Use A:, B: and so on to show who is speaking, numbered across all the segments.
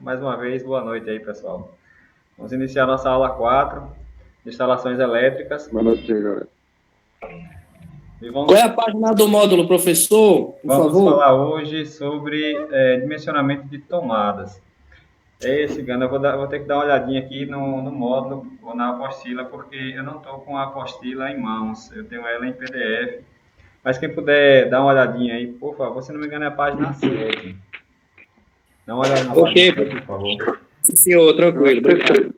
A: Mais uma vez, boa noite aí, pessoal. Vamos iniciar nossa aula 4 de instalações elétricas
B: Boa noite, galera.
A: e
C: Qual é a página do módulo, professor? Por
A: vamos
C: favor.
A: falar hoje sobre dimensionamento de tomadas. Gana, vou ter que dar uma olhadinha aqui no módulo ou na apostila, porque eu não estou com a apostila em mãos, eu tenho ela em PDF. Mas quem puder dar uma olhadinha aí, por favor, se não me engano é a página 7. Dá uma olhada na
C: Ok,
A: página 7, por favor.
C: senhor, tranquilo. Obrigado.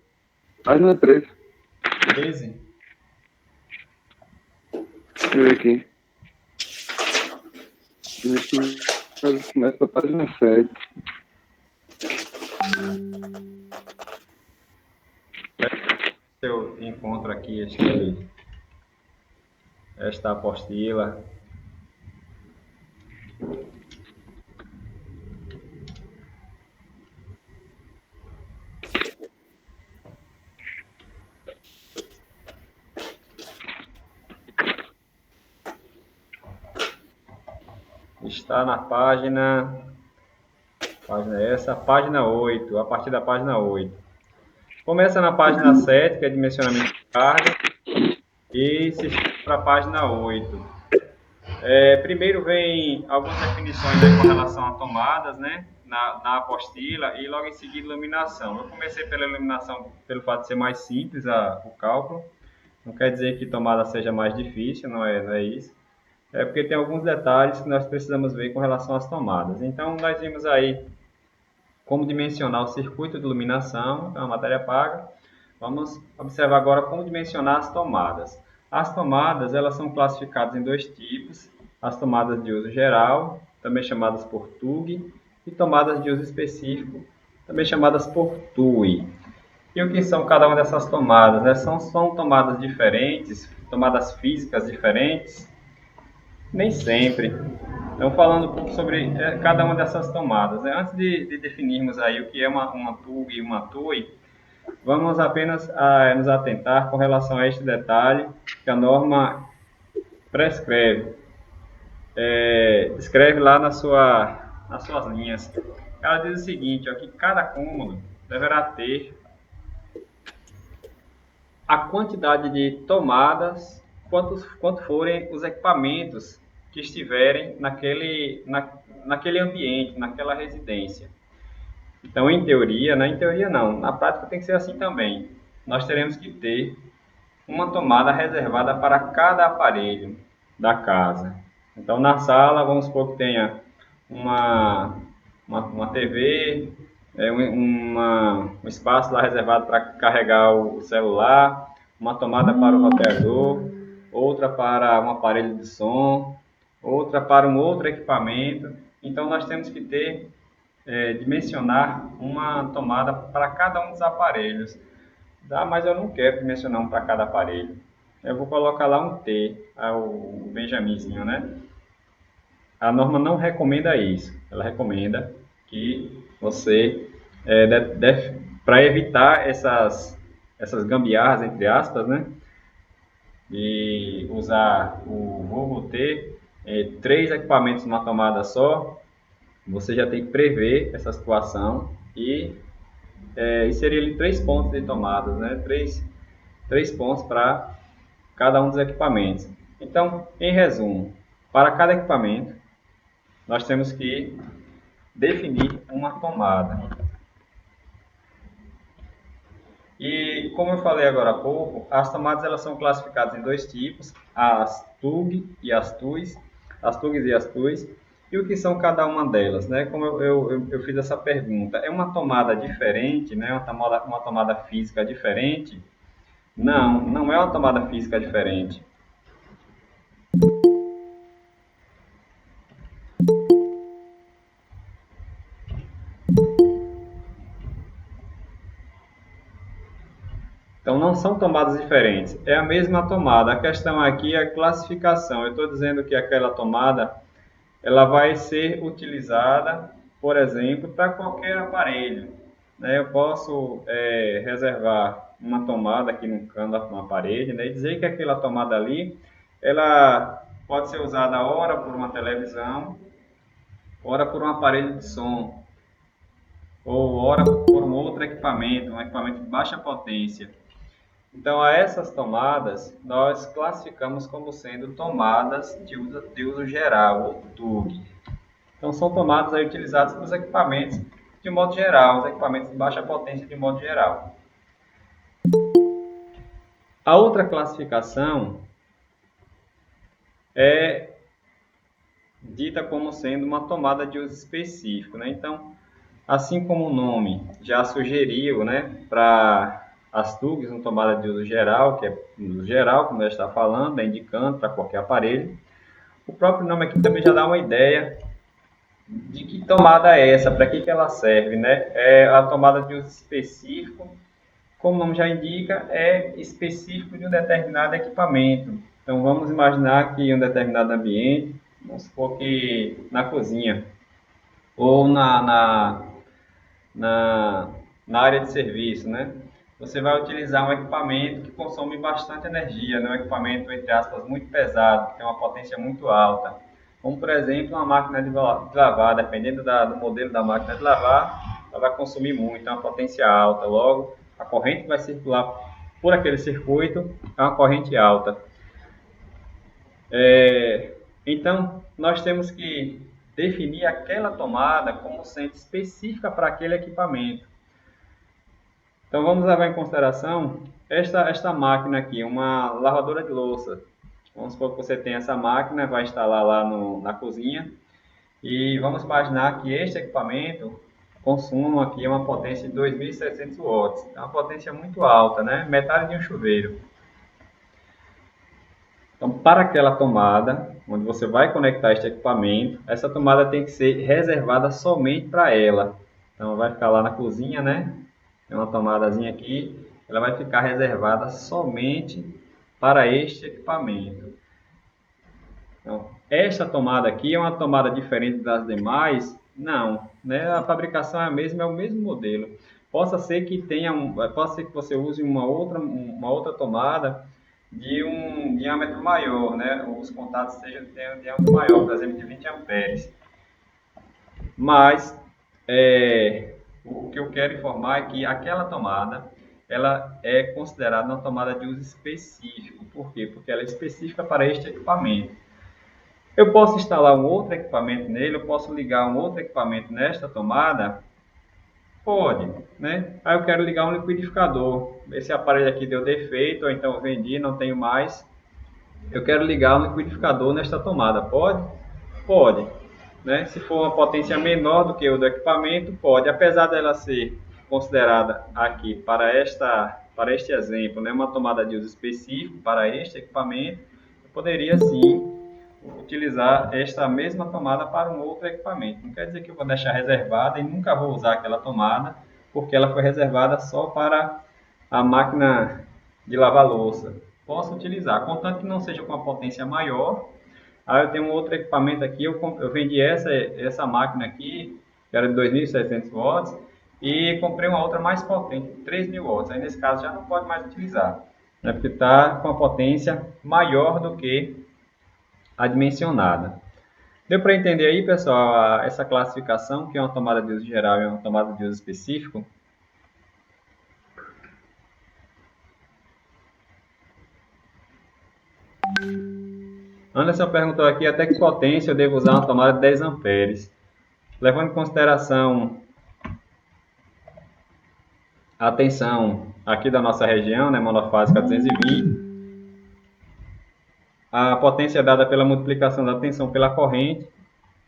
B: Página 3.
A: 13.
B: Deixa eu ver aqui. Começa a página 7.
A: Eu encontro aqui esta apostila. Está na página página 8, a partir da página 8. Começa na página 7, que é dimensionamento de carga, e se estende para a página 8. Primeiro vem algumas definições aí com relação a tomadas, né, na apostila, e logo em seguida iluminação. Eu comecei pela iluminação pelo fato de ser mais simples o cálculo. Não quer dizer que tomada seja mais difícil, não é isso. É porque tem alguns detalhes que nós precisamos ver com relação às tomadas. Então, nós vimos aí como dimensionar o circuito de iluminação, então a matéria paga. Vamos observar agora como dimensionar as tomadas. As tomadas, elas são classificadas em dois tipos: as tomadas de uso geral, também chamadas por TUG, e tomadas de uso específico, também chamadas por TUI. E o que são cada uma dessas tomadas? Né? São tomadas diferentes, tomadas físicas diferentes? Nem sempre. Então, falando um pouco sobre cada uma dessas tomadas. Né? Antes de definirmos aí o que é uma TUG e uma TUI, vamos apenas nos atentar com relação a este detalhe que a norma prescreve. Escreve lá nas suas linhas. Ela diz o seguinte, ó, que cada cômodo deverá ter a quantidade de tomadas, quanto forem os equipamentos que estiverem naquele ambiente, naquela residência. Então, em teoria, em teoria não, na prática tem que ser assim também. Nós teremos que ter uma tomada reservada para cada aparelho da casa. Então, na sala, vamos supor que tenha uma TV, um espaço lá reservado para carregar o celular, uma tomada para o roteador, outra para um aparelho de som, outra para um outro equipamento. Então, nós temos que dimensionar uma tomada para cada um dos aparelhos. Mas eu não quero dimensionar um para cada aparelho. Eu vou colocar lá um T, o Benjaminzinho, né? A norma não recomenda isso. Ela recomenda que você, para evitar essas gambiarras, entre aspas, né? De usar o vulgo T, três equipamentos numa tomada só, você já tem que prever essa situação e inserir ali 3 pontos de tomadas, né? Três pontos para cada um dos equipamentos. Então, em resumo, para cada equipamento, nós temos que definir uma tomada. E como eu falei agora há pouco, as tomadas elas são classificadas em dois tipos, as TUG e as TUIs, as TUGs e as TUIs. E o que são cada uma delas, né? Como eu fiz essa pergunta, é uma tomada diferente, né? Uma tomada física diferente? Não, não é uma tomada física diferente. Então, não são tomadas diferentes, é a mesma tomada. A questão aqui é a classificação. Eu estou dizendo que aquela tomada ela vai ser utilizada, por exemplo, para qualquer aparelho. Né? Eu posso reservar uma tomada aqui no canto de uma parede, né? E dizer que aquela tomada ali ela pode ser usada ora por uma televisão, ora por um aparelho de som. ou ora por um outro equipamento, um equipamento de baixa potência. Então, a essas tomadas, nós classificamos como sendo tomadas de uso geral, ou TUG. Então, são tomadas aí utilizadas nos equipamentos de modo geral, os equipamentos de baixa potência de modo geral. A outra classificação é dita como sendo uma tomada de uso específico, né? Então, assim como o nome já sugeriu, né, para as TUGs, uma tomada de uso geral, que é uso geral, como já está falando, é indicando para qualquer aparelho. O próprio nome aqui também já dá uma ideia de que tomada é essa, para que ela serve, né? É a tomada de uso específico, como o nome já indica, é específico de um determinado equipamento. Então, vamos imaginar que em um determinado ambiente, vamos supor que na cozinha, ou na, na área de serviço, né? Você vai utilizar um equipamento que consome bastante energia, né? Um equipamento, entre aspas, muito pesado, que tem uma potência muito alta. Como, por exemplo, uma máquina de lavar, dependendo do modelo da máquina de lavar, ela vai consumir muito, é uma potência alta. Logo, a corrente que vai circular por aquele circuito é uma corrente alta. Então, nós temos que definir aquela tomada como sendo específica para aquele equipamento. Então, vamos levar em consideração esta máquina aqui, uma lavadora de louça. Vamos supor que você tem essa máquina, vai instalar lá na cozinha e vamos imaginar que este equipamento consuma aqui uma potência de 2.700 watts. É uma potência muito alta, né? Metade de um chuveiro. Então, para aquela tomada, onde você vai conectar este equipamento, essa tomada tem que ser reservada somente para ela. Então, vai ficar lá na cozinha, né? Tem uma tomadazinha aqui, ela vai ficar reservada somente para este equipamento. Então, esta tomada aqui é uma tomada diferente das demais? Não, né? A fabricação é a mesma, é o mesmo modelo. Possa ser que possa ser que você use uma outra tomada de um diâmetro maior, né? Os contatos tenham um diâmetro maior, por exemplo, de 20 amperes. Mas o que eu quero informar é que aquela tomada ela é considerada uma tomada de uso específico. Por quê? Porque ela é específica para este equipamento. Eu posso instalar um outro equipamento nele, eu posso ligar um outro equipamento nesta tomada? Pode, né? Aí eu quero ligar um liquidificador. Esse aparelho aqui deu defeito, ou então eu vendi, não tenho mais. Eu quero ligar um liquidificador nesta tomada. Pode? Pode. Né? Se for uma potência menor do que o do equipamento, pode. Apesar dela ser considerada aqui para este exemplo, né, uma tomada de uso específico para este equipamento, eu poderia sim utilizar esta mesma tomada para um outro equipamento. Não quer dizer que eu vou deixar reservada e nunca vou usar aquela tomada, porque ela foi reservada só para a máquina de lavar louça. Posso utilizar, contanto que não seja com uma potência maior. Aí eu tenho um outro equipamento aqui, eu vendi essa máquina aqui, que era de 2.700 watts, e comprei uma outra mais potente, 3.000 watts. Aí nesse caso já não pode mais utilizar, né, porque está com a potência maior do que a dimensionada. Deu para entender aí, pessoal, essa classificação, que é uma tomada de uso geral e uma tomada de uso específico? Anderson perguntou aqui até que potência eu devo usar uma tomada de 10 amperes. Levando em consideração a tensão aqui da nossa região, né, monofásica 220, a potência é dada pela multiplicação da tensão pela corrente.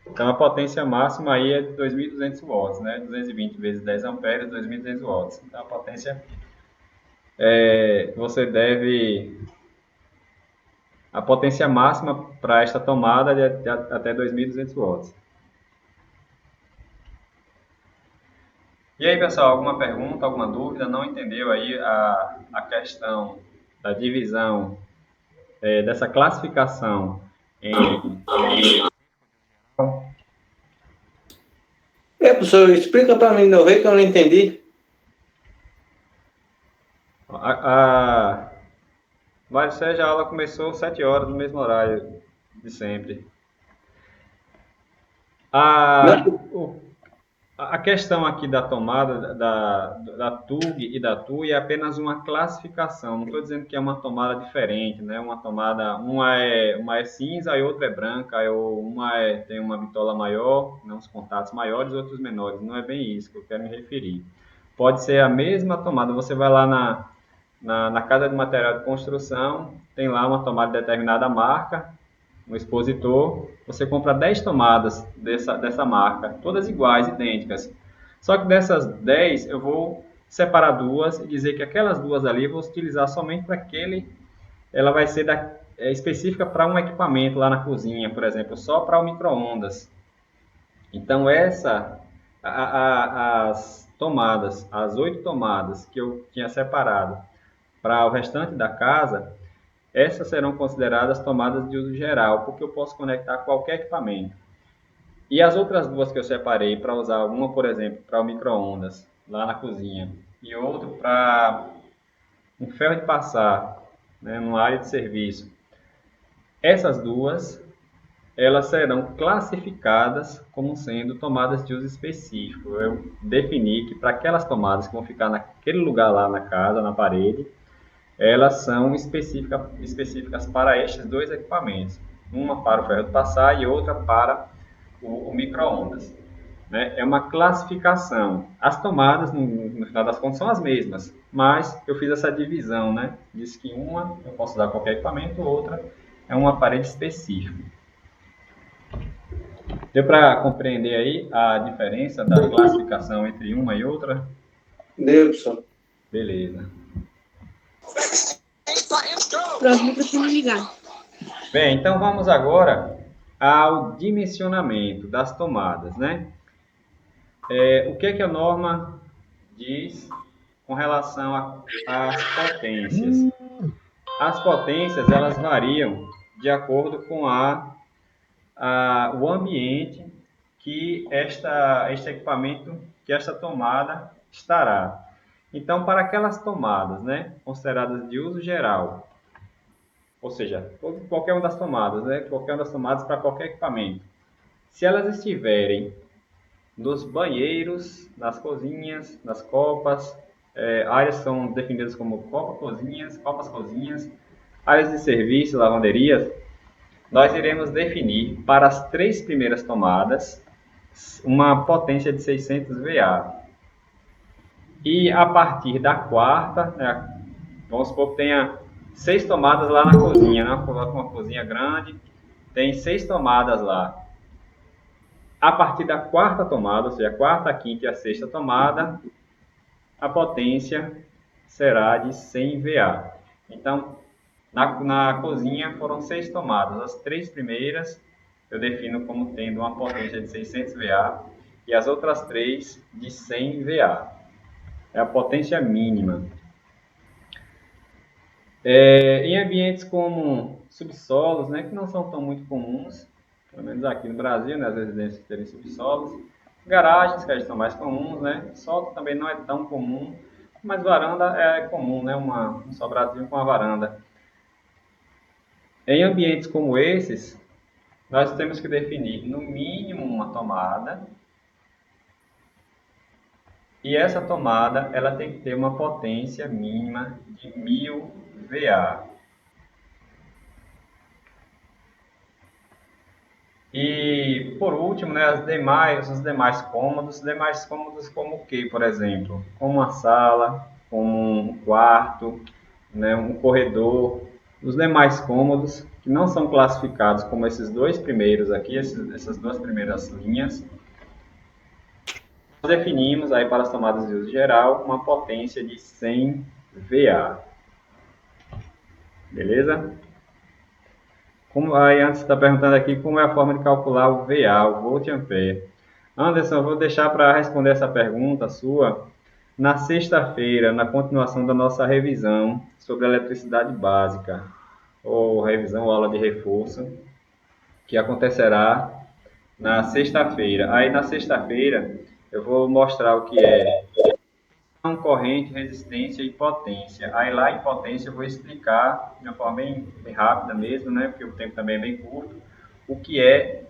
A: Então, a potência máxima aí é de 2.200 watts, né? 220 vezes 10 amperes, 2.200 watts. Então, a potência você deve... A potência máxima para esta tomada é de até 2.200 watts. E aí, pessoal, alguma pergunta, alguma dúvida? Não entendeu aí a questão da divisão dessa classificação em...
C: Professor, explica para mim, não vê que eu não entendi.
A: Mário Sérgio, a aula começou às 7 horas, no mesmo horário de sempre. A questão aqui da tomada da TUG e da TUI é apenas uma classificação. Não estou dizendo que é uma tomada diferente, né? Uma tomada, uma é cinza e outra é branca, tem uma bitola maior, né? Uns contatos maiores, outros menores. Não é bem isso que eu quero me referir. Pode ser a mesma tomada. Você vai lá na casa de material de construção, tem lá uma tomada de determinada marca, no expositor, você compra 10 tomadas dessa marca, todas iguais, idênticas. Só que dessas 10, eu vou separar duas e dizer que aquelas duas ali eu vou utilizar somente para aquele. Ela vai ser específica para um equipamento lá na cozinha, por exemplo, só para o micro-ondas. Então, as tomadas, as 8 tomadas que eu tinha separado para o restante da casa, essas serão consideradas tomadas de uso geral, porque eu posso conectar qualquer equipamento. E as outras duas que eu separei para usar, uma, por exemplo, para o micro-ondas, lá na cozinha, e outro para um ferro de passar, né, numa área de serviço. Essas duas, elas serão classificadas como sendo tomadas de uso específico. Eu defini que para aquelas tomadas que vão ficar naquele lugar lá na casa, na parede, elas são específicas para estes dois equipamentos. Uma para o ferro de passar e outra para o micro-ondas. Né? É uma classificação. As tomadas, no final das contas, são as mesmas, mas eu fiz essa divisão. Né? Diz que uma eu posso usar qualquer equipamento, outra é um aparelho específico. Deu para compreender aí a diferença da classificação entre uma e outra?
C: Deu, professor.
A: Beleza.
D: Próximo para ligar.
A: Bem, então vamos agora ao dimensionamento das tomadas, né? O que é que a norma diz com relação às potências? As potências, elas variam de acordo com o ambiente que este equipamento, que esta tomada estará. Então, para aquelas tomadas, né, consideradas de uso geral, ou seja, qualquer uma das tomadas, né, qualquer uma das tomadas para qualquer equipamento, se elas estiverem nos banheiros, nas cozinhas, nas copas, áreas são definidas como copas cozinhas, áreas de serviço, lavanderias, nós iremos definir para as 3 primeiras tomadas uma potência de 600 VA. E a partir da quarta, né, vamos supor que tenha 6 tomadas lá na cozinha, né? Coloca uma cozinha grande, tem 6 tomadas lá. A partir da quarta tomada, ou seja, a quarta, a quinta e a sexta tomada, a potência será de 100 VA. Então, na cozinha foram 6 tomadas. As 3 primeiras eu defino como tendo uma potência de 600 VA e as outras 3 de 100 VA. É a potência mínima. Em ambientes como subsolos, né, que não são tão muito comuns, pelo menos aqui no Brasil, né, as residências terem subsolos, garagens, que são mais comuns, né, solo também não é tão comum, mas varanda é comum, né, um sobradozinho com uma varanda. Em ambientes como esses, nós temos que definir no mínimo uma tomada, e essa tomada ela tem que ter uma potência mínima de 1000 VA. E por último, né, os demais cômodos como o que, por exemplo? Como uma sala, como um quarto, né, um corredor. Os demais cômodos que não são classificados como esses dois primeiros aqui, essas duas primeiras linhas, nós definimos aí para as tomadas de uso geral uma potência de 100 VA. Beleza? Aí antes está perguntando aqui como é a forma de calcular o VA, o volt ampere. Anderson, eu vou deixar para responder essa pergunta sua na sexta-feira, na continuação da nossa revisão sobre eletricidade básica, ou revisão ou aula de reforço, que acontecerá na sexta-feira. Aí na sexta-feira eu vou mostrar o que é corrente, resistência e potência. Aí lá em potência eu vou explicar de uma forma bem rápida mesmo, né? Porque o tempo também é bem curto, o que é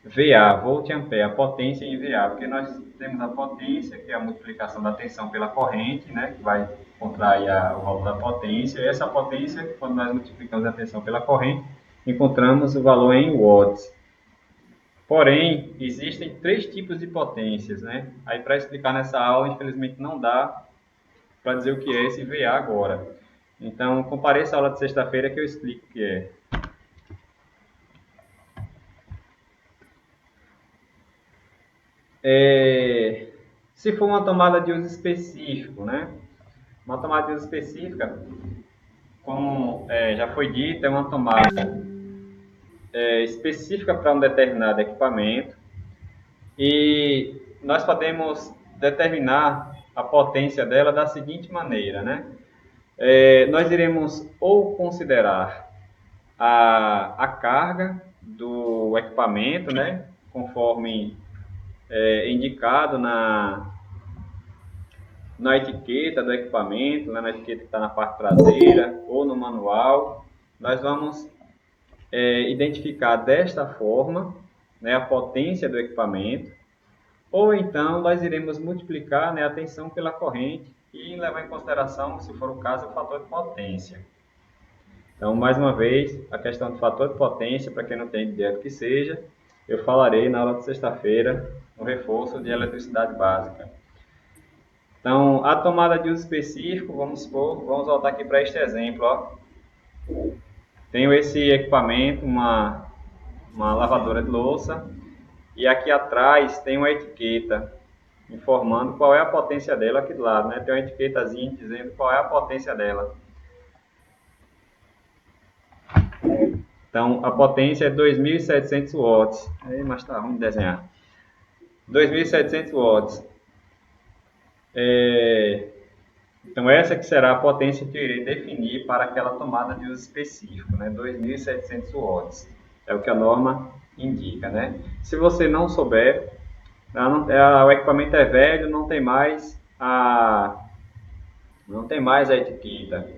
A: VA, volt ampere, a potência em VA, porque nós temos a potência, que é a multiplicação da tensão pela corrente, né, que vai contrair o valor da potência, e essa potência, quando nós multiplicamos a tensão pela corrente, encontramos o valor em watts. Porém, existem três tipos de potências, né? Aí, para explicar nessa aula, infelizmente não dá para dizer o que é esse VA agora. Então, compareça a aula de sexta-feira que eu explico o que é. Se for uma tomada de uso específico, né? Uma tomada de uso específica, como já foi dito, é uma tomada específica para um determinado equipamento e nós podemos determinar a potência dela da seguinte maneira, né? Nós iremos ou considerar a carga do equipamento, né? Conforme indicado na etiqueta do equipamento, na etiqueta que está na parte traseira ou no manual, nós vamos identificar desta forma, né, a potência do equipamento, ou então nós iremos multiplicar, né, a tensão pela corrente e levar em consideração, se for o caso, o fator de potência. Então, mais uma vez, a questão do fator de potência, para quem não tem ideia do que seja, eu falarei na aula de sexta-feira, no reforço de eletricidade básica. Então, a tomada de uso específico, vamos voltar aqui para este exemplo. Ó. Tenho esse equipamento, uma lavadora de louça, e aqui atrás tem uma etiqueta informando qual é a potência dela aqui do lado, né? Tem uma etiquetazinha dizendo qual é a potência dela. Então, a potência é 2.700 watts. Mas tá ruim de desenhar. 2.700 watts. Então, essa que será a potência que eu irei definir para aquela tomada de uso específico, né? 2.700 watts. É o que a norma indica, né? Se você não souber, o equipamento é velho, não tem mais a etiqueta.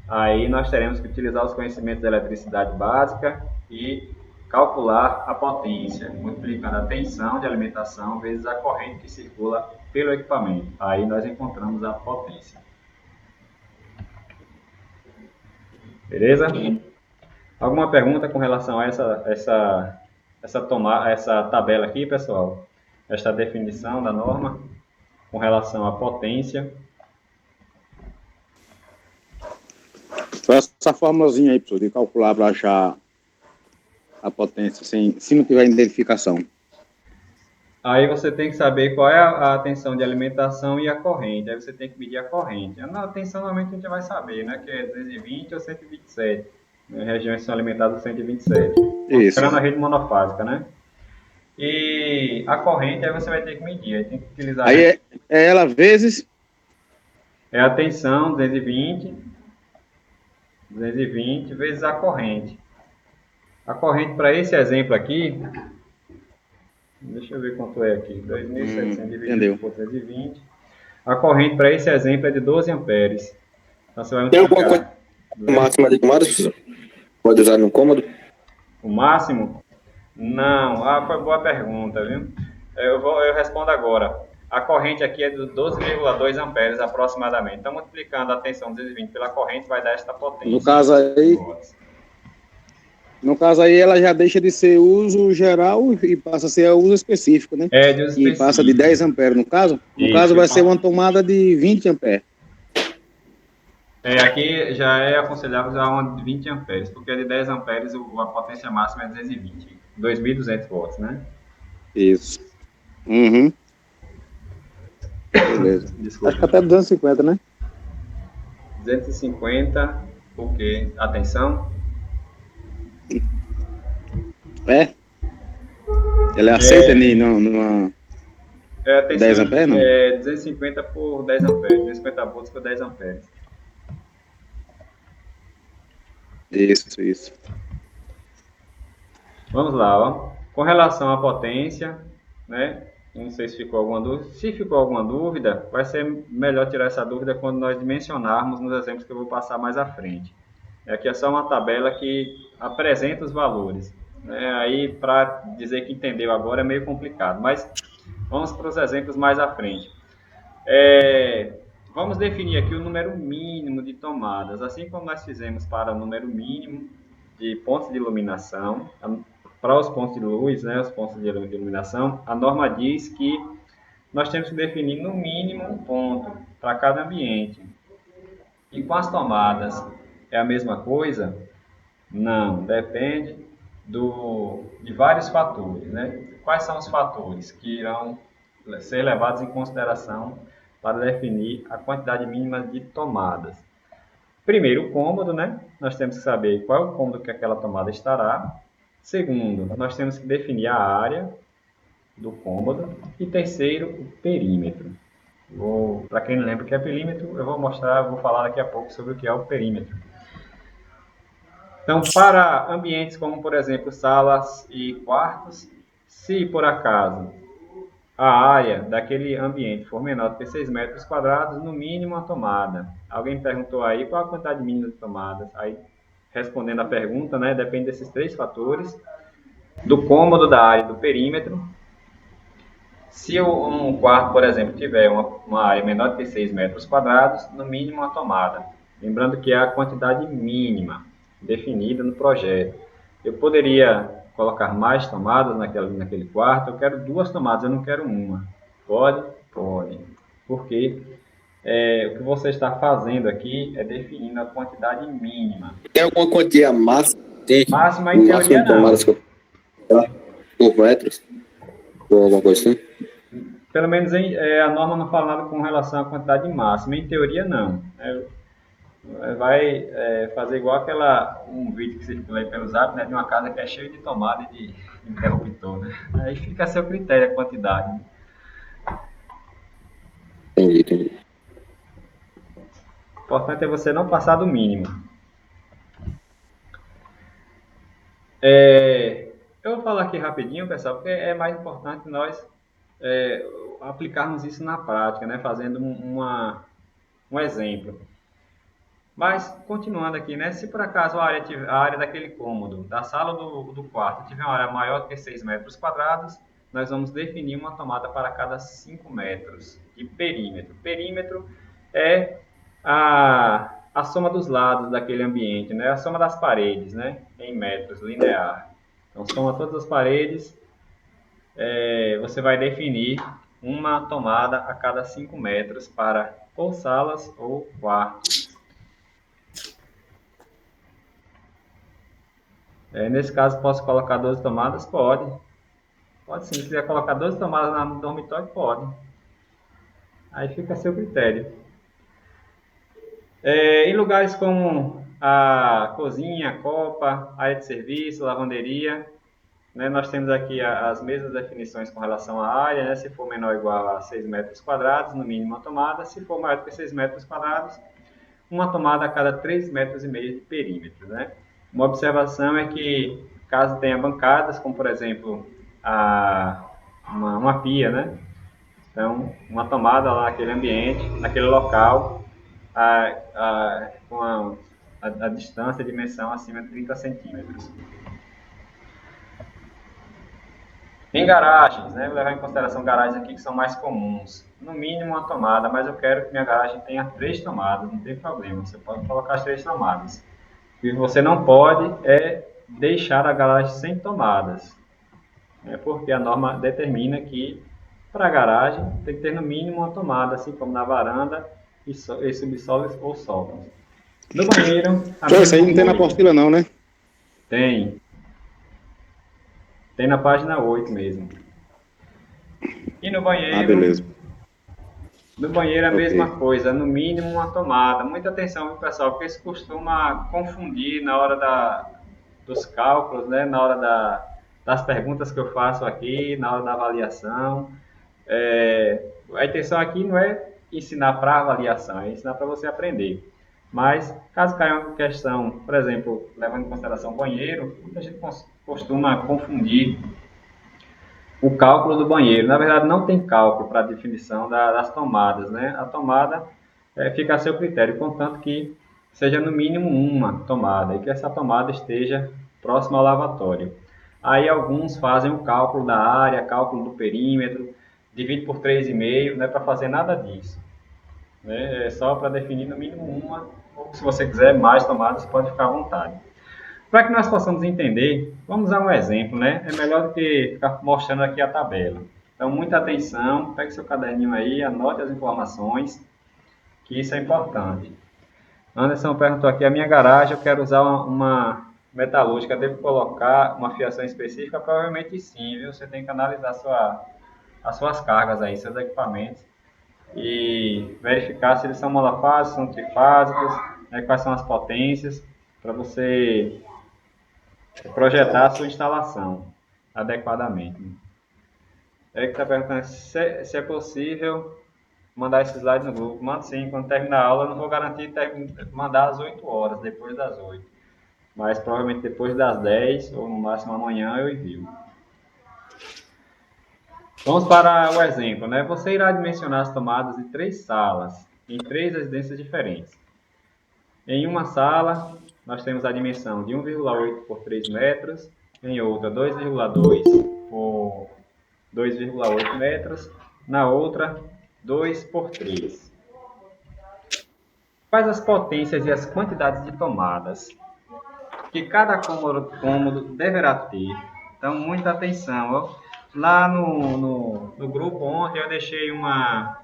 A: Aí nós teremos que utilizar os conhecimentos da eletricidade básica e calcular a potência, multiplicando a tensão de alimentação vezes a corrente que circula pelo equipamento. Aí nós encontramos a potência. Beleza? Alguma pergunta com relação a essa tabela aqui, pessoal? Esta definição da norma com relação à potência?
E: Só essa formulazinha aí, professor, de calcular para achar a potência, se não tiver identificação.
A: Aí você tem que saber qual é a tensão de alimentação e a corrente. Aí você tem que medir a corrente. A tensão normalmente a gente vai saber, né? Que é 220 ou 127. Regiões são alimentadas a 127.
E: Isso.
A: Na rede monofásica, né? E a corrente, aí você vai ter que medir. Aí tem que utilizar...
E: Aí é ela vezes...
A: É a tensão, 220 vezes a corrente. A corrente para esse exemplo aqui... Deixa eu ver quanto é aqui. 2.700 dividido por 220. A corrente para esse exemplo é de 12 amperes. Então você vai
F: Tem alguma coisa máxima de tomada? Pode usar no cômodo?
A: O máximo? Não. Foi boa pergunta, viu? Eu respondo agora. A corrente aqui é de 12,2 amperes aproximadamente. Então, multiplicando a tensão 220 pela corrente, vai dar esta potência.
E: No caso aí, ela já deixa de ser uso geral e passa a ser uso específico, né?
A: De uso específico.
E: E passa de 10 amperes, no caso? No caso, vai ser uma tomada de 20 amperes.
A: Aqui já é aconselhável usar uma de 20 amperes, porque de 10 amperes a potência máxima é 220. 2.200 volts, né?
E: Isso. Uhum. Beleza.
A: Desculpa.
E: Acho que até 250, né?
A: 250, o quê? Atenção?
E: Ela aceita numa 10 amperes, não?
A: 250 por 10 amperes, 250 volts por 10 amperes.
E: Isso.
A: Vamos lá, ó. Com relação à potência, né? Não sei se ficou alguma dúvida. Se ficou alguma dúvida, vai ser melhor tirar essa dúvida quando nós dimensionarmos nos exemplos que eu vou passar mais à frente. Aqui é só uma tabela que apresenta os valores. né? Aí, para dizer que entendeu agora é meio complicado, mas vamos para os exemplos mais à frente. Vamos definir aqui o número mínimo de tomadas, assim como nós fizemos para o número mínimo de pontos de iluminação. Para os pontos de luz, né, os pontos de iluminação, a norma diz que nós temos que definir no mínimo um ponto para cada ambiente. E com as tomadas é a mesma coisa? Não, depende de vários fatores, né? Quais são os fatores que irão ser levados em consideração para definir a quantidade mínima de tomadas? Primeiro, o cômodo, né? Nós temos que saber qual é o cômodo que aquela tomada estará. Segundo, nós temos que definir a área do cômodo. E terceiro, o perímetro. Para quem não lembra o que é perímetro, eu vou falar daqui a pouco sobre o que é o perímetro. Então, para ambientes como, por exemplo, salas e quartos, se por acaso a área daquele ambiente for menor do que 6 metros quadrados, no mínimo uma tomada. Alguém perguntou aí qual a quantidade mínima de tomadas. Aí, respondendo a pergunta, né, depende desses três fatores, do cômodo, da área e do perímetro. Se um quarto, por exemplo, tiver uma área menor do que 6 metros quadrados, no mínimo uma tomada. Lembrando que é a quantidade mínima definida no projeto. Eu poderia colocar mais tomadas naquele quarto. Eu quero 2 tomadas, eu não quero uma. Pode? Pode. Porque o que você está fazendo aqui é definindo a quantidade mínima.
F: Tem alguma quantia máxima?
A: Máxima em teoria
F: de tomadas
A: não.
F: Por metros? Ou alguma coisa assim?
A: Pelo menos a norma não fala nada com relação à quantidade máxima. Em teoria não. Vai fazer igual um vídeo que circula aí pelo Zap, né, de uma casa que é cheia de tomada e de interruptor, né? Aí fica a seu critério a quantidade. Né?
F: Entendi.
A: O importante é você não passar do mínimo. Eu vou falar aqui rapidinho, pessoal, porque é mais importante nós aplicarmos isso na prática, né, fazendo um exemplo. Mas, continuando aqui, né? Se por acaso a área daquele cômodo, da sala ou do quarto, tiver uma área maior do que 6 metros quadrados, nós vamos definir uma tomada para cada 5 metros de perímetro. Perímetro é a soma dos lados daquele ambiente, né? A soma das paredes, né? Em metros, linear. Então, soma todas as paredes, você vai definir uma tomada a cada 5 metros para ou salas ou quartos. Nesse caso, posso colocar 12 tomadas? Pode. Pode sim. Se quiser colocar 12 tomadas no dormitório, pode. Aí fica a seu critério. Em lugares como a cozinha, a copa, área de serviço, lavanderia, né, nós temos aqui as mesmas definições com relação à área, né, se for menor ou igual a 6 metros quadrados, no mínimo uma tomada. Se for maior do que 6 metros quadrados, uma tomada a cada 3,5 metros de perímetro, né? Uma observação é que, caso tenha bancadas, como por exemplo uma pia, né? Então, uma tomada lá naquele ambiente, naquele local, com a distância, a dimensão acima de 30 centímetros. Em garagens, né? Vou levar em consideração garagens aqui que são mais comuns. No mínimo uma tomada, mas eu quero que minha garagem tenha 3 tomadas, não tem problema. Você pode colocar as 3 tomadas. O que você não pode é deixar a garagem sem tomadas. Porque a norma determina que para a garagem tem que ter no mínimo uma tomada, assim como na varanda e subsolos ou sótãos. No banheiro...
E: Isso aí não tem na apostila não, né?
A: Tem. Tem na página 8 mesmo. E no banheiro...
E: beleza.
A: No banheiro é a mesma coisa, no mínimo uma tomada. Muita atenção, pessoal, porque isso costuma confundir na hora dos cálculos, né? Na hora das perguntas que eu faço aqui, na hora da avaliação. A intenção aqui não é ensinar para avaliação, é ensinar para você aprender. Mas, caso caia uma questão, por exemplo, levando em consideração o banheiro, muita gente costuma confundir o cálculo do banheiro. Na verdade, não tem cálculo para a definição das tomadas, né? A tomada fica a seu critério, contanto que seja no mínimo uma tomada e que essa tomada esteja próxima ao lavatório. Aí alguns fazem o cálculo da área, cálculo do perímetro, divide por 3,5, não é para fazer nada disso. Né? É só para definir no mínimo uma, ou se você quiser mais tomadas, pode ficar à vontade. Para que nós possamos entender, vamos usar um exemplo, né? É melhor do que ficar mostrando aqui a tabela. Então, muita atenção, pegue seu caderninho aí, anote as informações, que isso é importante. Anderson perguntou aqui, a minha garagem, eu quero usar uma metalúrgica, devo colocar uma fiação específica? Provavelmente sim, viu? Você tem que analisar as suas cargas aí, seus equipamentos, e verificar se eles são monofásicos, são trifásicos, né, quais são as potências, para você projetar a sua instalação adequadamente. Ele está perguntando se é possível mandar esse slide no grupo. Manda sim, quando terminar a aula, eu não vou garantir mandar às 8 horas, depois das 8. Mas provavelmente depois das 10, ou no máximo amanhã, eu envio. Vamos para o exemplo, né? Você irá dimensionar as tomadas de 3 salas, em 3 residências diferentes. Em uma sala, nós temos a dimensão de 1,8 por 3 metros, em outra 2,2 por 2,8 metros, na outra 2 por 3. Quais as potências e as quantidades de tomadas que cada cômodo deverá ter? Então, muita atenção. Ó. Lá no grupo ontem eu deixei uma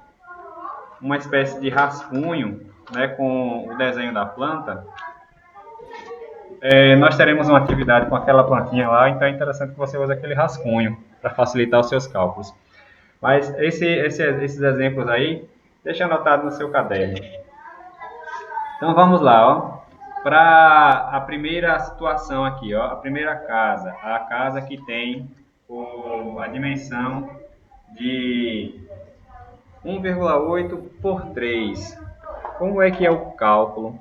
A: espécie de rascunho, né, com o desenho da planta. Nós teremos uma atividade com aquela plantinha lá, então é interessante que você use aquele rascunho para facilitar os seus cálculos. Mas esses exemplos aí, deixa anotado no seu caderno. Então vamos lá, ó. Para a primeira situação aqui, ó, a primeira casa, a casa que tem a dimensão de 1,8 por 3. Como é que é o cálculo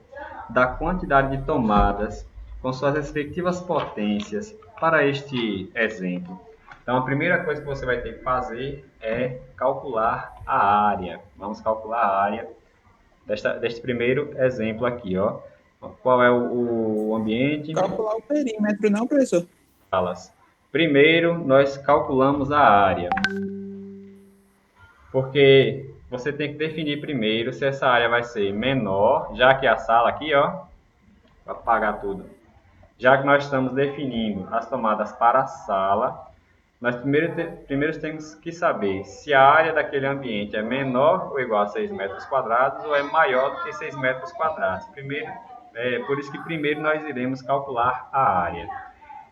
A: da quantidade de tomadas com suas respectivas potências para este exemplo? Então, a primeira coisa que você vai ter que fazer é calcular a área. Vamos calcular a área deste primeiro exemplo aqui, ó. Qual é o ambiente?
G: Calcular o perímetro, não, professor?
A: Primeiro, nós calculamos a área. Porque você tem que definir primeiro se essa área vai ser menor, já que a sala aqui, ó, para apagar tudo. Já que nós estamos definindo as tomadas para a sala, nós primeiro temos que saber se a área daquele ambiente é menor ou igual a 6 metros quadrados ou é maior do que 6 metros quadrados. Por isso que primeiro nós iremos calcular a área.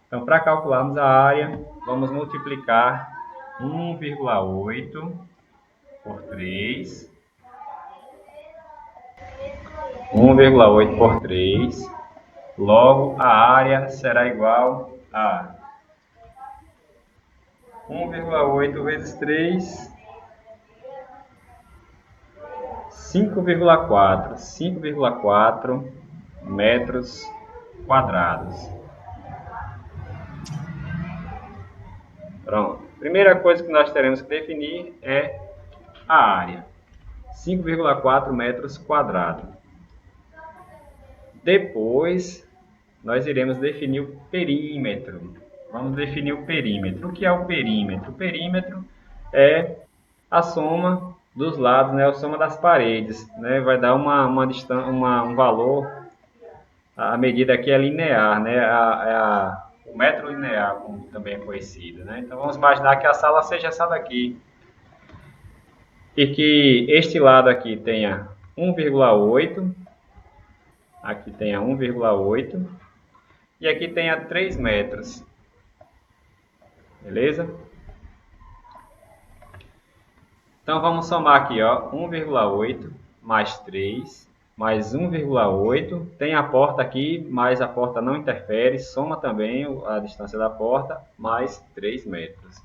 A: Então, para calcularmos a área, vamos multiplicar 1,8 por 3. 1,8 por 3. Logo, a área será igual a 1,8 vezes 3, 5,4. 5,4 metros quadrados. Pronto. Primeira coisa que nós teremos que definir é a área. 5,4 metros quadrados. Depois, nós iremos definir o perímetro. Vamos definir o perímetro. O que é o perímetro? O perímetro é a soma dos lados, né? A soma das paredes, né? Vai dar um valor. A medida aqui é linear, né? O metro linear, como também é conhecido, né? Então vamos imaginar que a sala seja essa daqui. E que este lado aqui tenha 1,8. Aqui tenha 1,8. E aqui tenha 3 metros. Beleza? Então vamos somar aqui, ó, 1,8 mais 3 mais 1,8. Tem a porta aqui, mas a porta não interfere. Soma também a distância da porta mais 3 metros.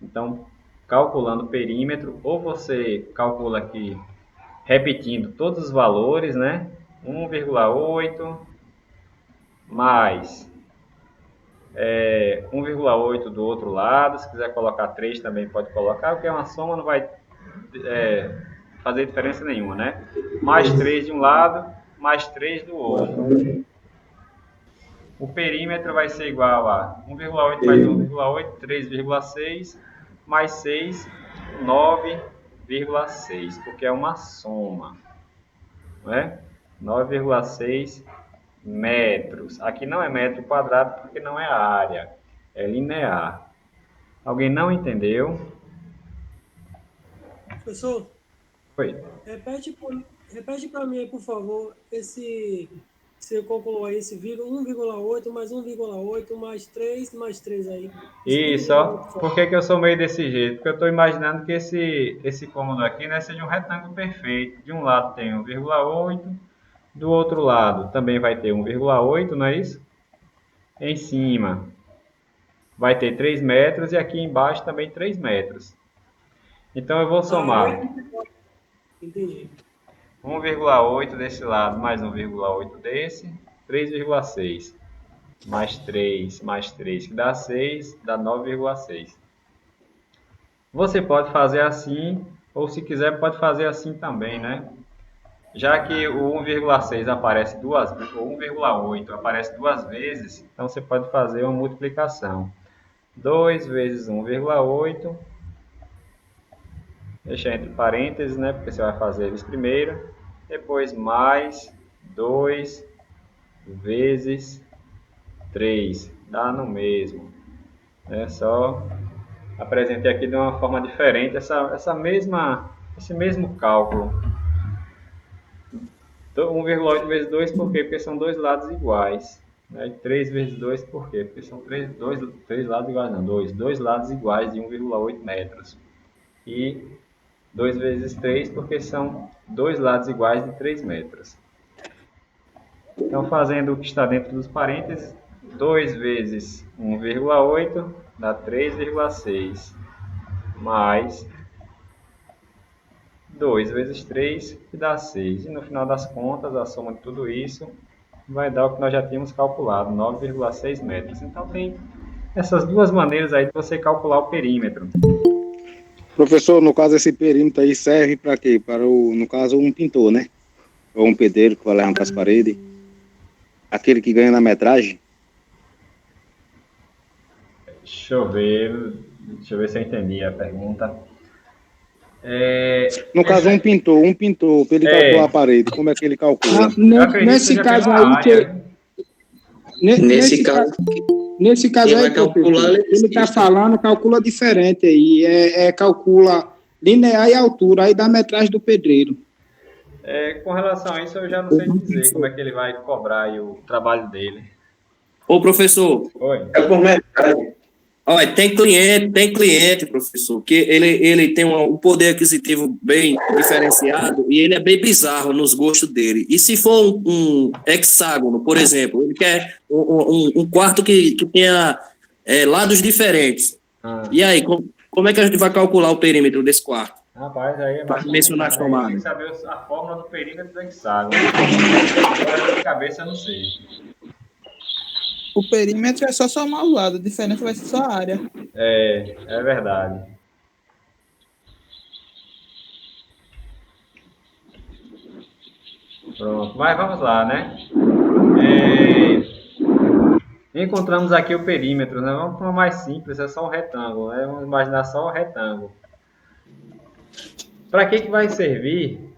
A: Então, calculando o perímetro, ou você calcula aqui repetindo todos os valores, né? 1,8 mais 1,8 do outro lado. Se quiser colocar 3 também pode colocar, porque uma soma não vai fazer diferença nenhuma, né? Mais 3 de um lado, mais 3 do outro. o perímetro vai ser igual a 1,8 mais 1,8, 3,6, mais 6, 9,6, porque é uma soma, não é? 9,6 metros. Aqui não é metro quadrado porque não é área, é linear. Alguém não entendeu?
H: Professor,
A: Foi.
H: repete para mim aí, por favor, você calculou aí esse 1,8 mais 1,8 mais 3 aí.
A: Isso, ó. Por que que eu sou meio desse jeito? Porque eu estou imaginando que esse cômodo aqui, né, seja um retângulo perfeito. De um lado tem 1,8, do outro lado também vai ter 1,8, não é isso? Em cima vai ter 3 metros e aqui embaixo também 3 metros. Então eu vou somar
H: Entendi.
A: 1,8 desse lado mais 1,8 desse, 3,6. Mais 3, que dá 6, dá 9,6. Você pode fazer assim, ou se quiser pode fazer assim também, né? Já que o 1,6 aparece duas vezes, ou 1,8 aparece duas vezes, então você pode fazer uma multiplicação. 2 vezes 1,8, deixa entre parênteses, né? Porque você vai fazer eles primeiro. Depois mais 2 vezes 3, dá no mesmo. É só apresentei aqui de uma forma diferente esse mesmo cálculo. 1,8 vezes 2 por quê? Porque são dois lados iguais. Né? 3 vezes 2 por quê? Porque são três lados iguais, não, dois lados iguais de 1,8 metros. E 2 vezes 3 porque são dois lados iguais de 3 metros. Então, fazendo o que está dentro dos parênteses, 2 vezes 1,8 dá 3,6, mais 2 vezes 3, que dá 6. E no final das contas, a soma de tudo isso vai dar o que nós já tínhamos calculado, 9,6 metros. Então, tem essas duas maneiras aí de você calcular o perímetro.
E: Professor, no caso, esse perímetro aí serve para quê? No caso, um pintor, né? Ou um pedreiro que vai levantar as paredes. Aquele que ganha na metragem.
A: Deixa eu ver se eu entendi a pergunta.
E: No caso, um pintor, para ele calcular a parede, como é que ele calcula?
G: Nesse caso aí, nesse caso
C: Quem
G: aí,
C: vai calcular,
G: ele está falando, calcula diferente aí, calcula linear e altura, aí dá metragem do pedreiro.
A: Com relação a isso, eu já não sei dizer como é que ele vai cobrar aí o trabalho dele.
C: Ô, professor,
A: Oi?
C: é por metade. Olha, tem cliente, professor, que ele tem um poder aquisitivo bem diferenciado e ele é bem bizarro nos gostos dele. E se for um hexágono, por exemplo, ele quer um quarto que tenha lados diferentes. E aí, como é que a gente vai calcular o perímetro desse quarto?
A: Rapaz, aí é mais
C: mencionar as tomadas.
A: Tem que saber a fórmula do perímetro do hexágono. Agora, de cabeça, eu não sei.
G: O perímetro é só somar o lado, a diferença vai ser só a área.
A: É verdade. Pronto, mas vamos lá, né? Encontramos aqui o perímetro, né? Vamos para o mais simples, é só um retângulo, né? Vamos imaginar só um retângulo. Para que vai servir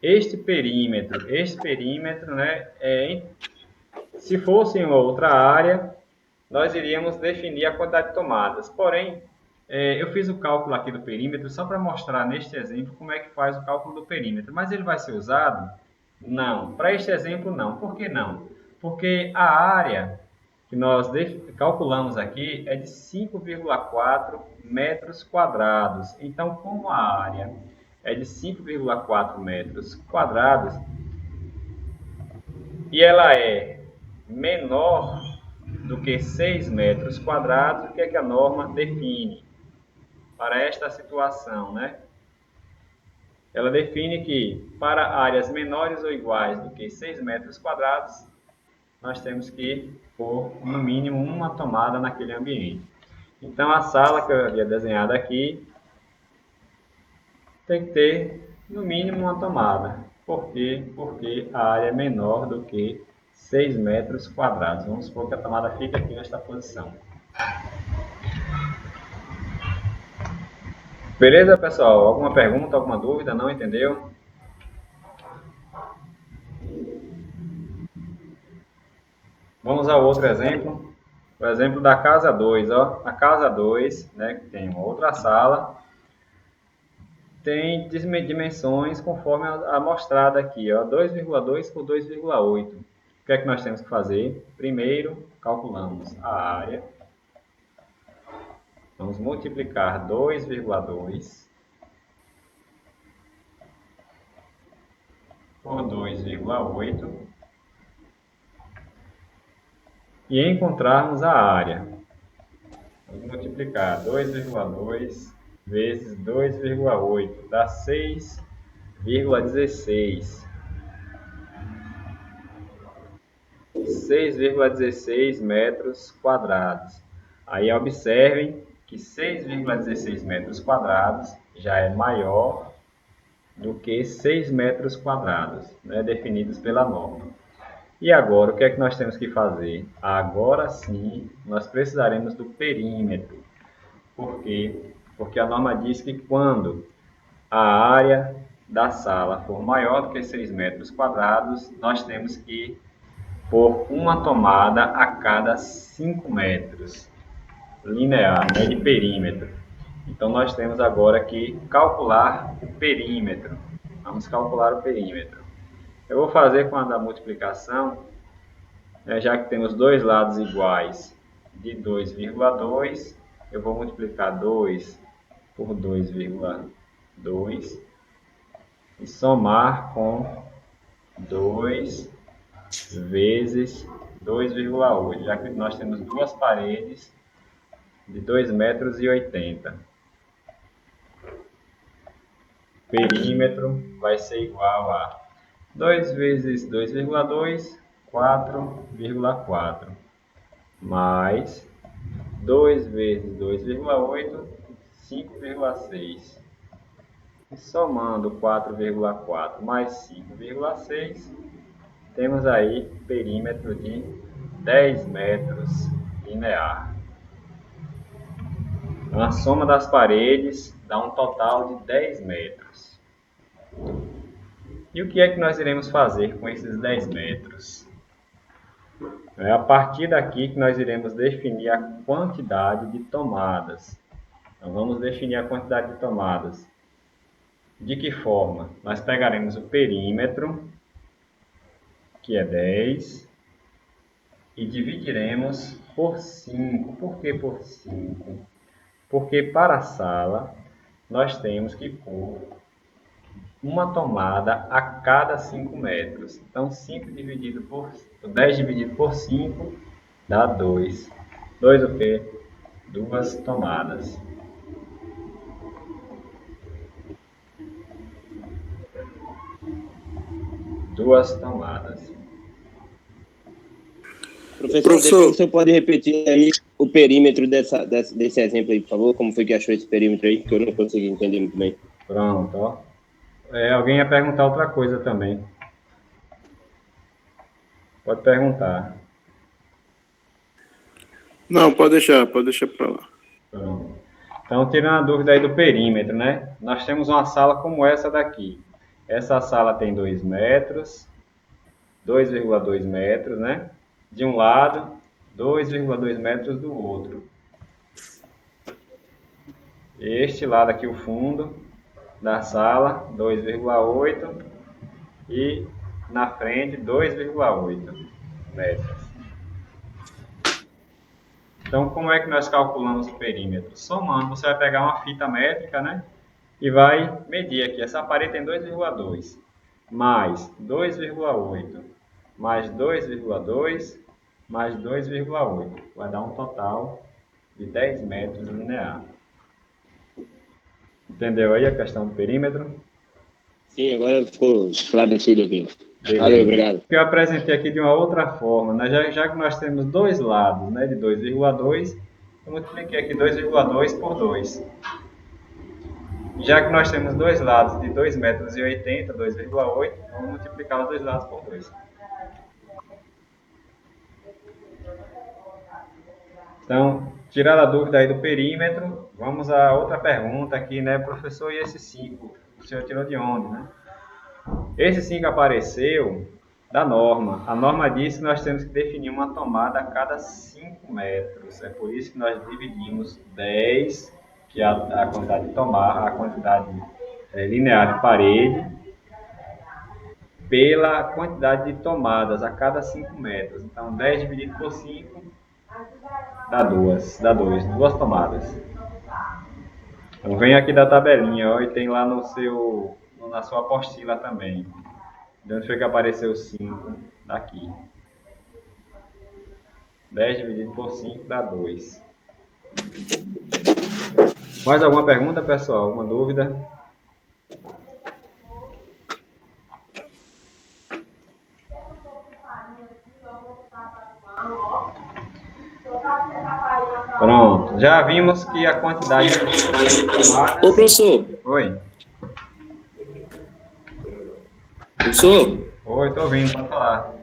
A: este perímetro? Este perímetro, né? Se fosse em outra área, nós iríamos definir a quantidade de tomadas. Porém, eu fiz o cálculo aqui do perímetro só para mostrar neste exemplo como é que faz o cálculo do perímetro. Mas ele vai ser usado? Não. Para este exemplo, não. Por que não? Porque a área que nós calculamos aqui é de 5,4 metros quadrados. Então, como a área é de 5,4 metros quadrados e ela é menor do que 6 metros quadrados, o que é que a norma define para esta situação, né? Ela define que para áreas menores ou iguais do que 6 metros quadrados, nós temos que pôr no mínimo uma tomada naquele ambiente. Então a sala que eu havia desenhado aqui tem que ter no mínimo uma tomada. Por quê? Porque a área é menor do que 6 metros quadrados. Vamos supor que a tomada fica aqui nesta posição. Beleza, pessoal? Alguma pergunta, alguma dúvida? Não entendeu? Vamos ao outro exemplo. O exemplo da casa 2. Ó. A casa 2, né, que tem uma outra sala, tem dimensões conforme a mostrada aqui, ó, 2,2 por 2,8. O que é que nós temos que fazer? Primeiro, calculamos a área. Vamos multiplicar 2,2 por 2,8 e encontrarmos a área. Vamos multiplicar 2,2 vezes 2,8, dá 6,16. 6,16 metros quadrados. Aí observem que 6,16 metros quadrados já é maior do que 6 metros quadrados, né, definidos pela norma. E agora, o que é que nós temos que fazer? Agora sim, nós precisaremos do perímetro. Por quê? Porque a norma diz que quando a área da sala for maior do que 6 metros quadrados, nós temos que pôr uma tomada a cada 5 metros linear, né, de perímetro. Então, nós temos agora que calcular o perímetro. Vamos calcular o perímetro. Eu vou fazer com a da multiplicação, né, já que temos dois lados iguais de 2,2, eu vou multiplicar 2 por 2,2 e somar com 2 vezes 2,8, já que nós temos duas paredes de 2,80 metros. Perímetro vai ser igual a 2 vezes 2,2, 4,4, mais 2 vezes 2,8, 5,6. E somando 4,4 mais 5,6, temos aí perímetro de 10 metros linear. A soma das paredes dá um total de 10 metros. E o que é que nós iremos fazer com esses 10 metros? É a partir daqui que nós iremos definir a quantidade de tomadas. Então, vamos definir a quantidade de tomadas. De que forma? Nós pegaremos o perímetro, que é 10, e dividiremos por 5. Por que por 5? Porque para a sala nós temos que pôr uma tomada a cada 5 metros. Então, 10 dividido por 5 dá 2. 2 o quê? 2 tomadas.
F: Professor,
I: Você pode repetir aí o perímetro desse exemplo aí, por favor? Como foi que achou esse perímetro aí? Que eu não consegui entender muito bem.
A: Pronto, ó. Alguém ia perguntar outra coisa também. Pode perguntar.
F: não, pode deixar para lá.
A: Pronto. Então, tirando a dúvida aí do perímetro, né? Nós temos uma sala como essa daqui. Essa sala tem 2 metros, 2,2 metros, né? De um lado, 2,2 metros do outro. Este lado aqui, o fundo da sala, 2,8 e na frente 2,8 metros. Então, como é que nós calculamos o perímetro? Somando, você vai pegar uma fita métrica, né? E vai medir aqui. Essa parede tem 2,2 mais 2,8 mais 2,2 mais 2,8. Vai dar um total de 10 metros linear. Entendeu aí a questão do perímetro?
I: Sim, agora ficou esclarecido aqui. Valeu, obrigado.
A: Eu apresentei aqui de uma outra forma, né? Já que nós temos dois lados, né, de 2,2, eu multipliquei aqui 2,2 por 2. Já que nós temos dois lados de 2,80 metros, 2,8, vamos multiplicar os dois lados por 2. Então, tirada a dúvida aí do perímetro, vamos a outra pergunta aqui, né, professor? E esse 5, o senhor tirou de onde, né? Esse 5 apareceu da norma. A norma diz que nós temos que definir uma tomada a cada 5 metros. É por isso que nós dividimos 10, que é a quantidade de tomada, a quantidade linear de parede, pela quantidade de tomadas a cada 5 metros. Então, 10 dividido por 5 dá 2, duas tomadas. Então, vem aqui da tabelinha, ó, e tem lá na sua apostila também. De onde foi que apareceu 5 daqui? 10 dividido por 5 dá 2. Mais alguma pergunta, pessoal? Alguma dúvida? Pronto. Já vimos que a quantidade de tomadas...
C: Ô, professor.
A: Oi.
C: Professor?
A: Oi, tô ouvindo, pode falar.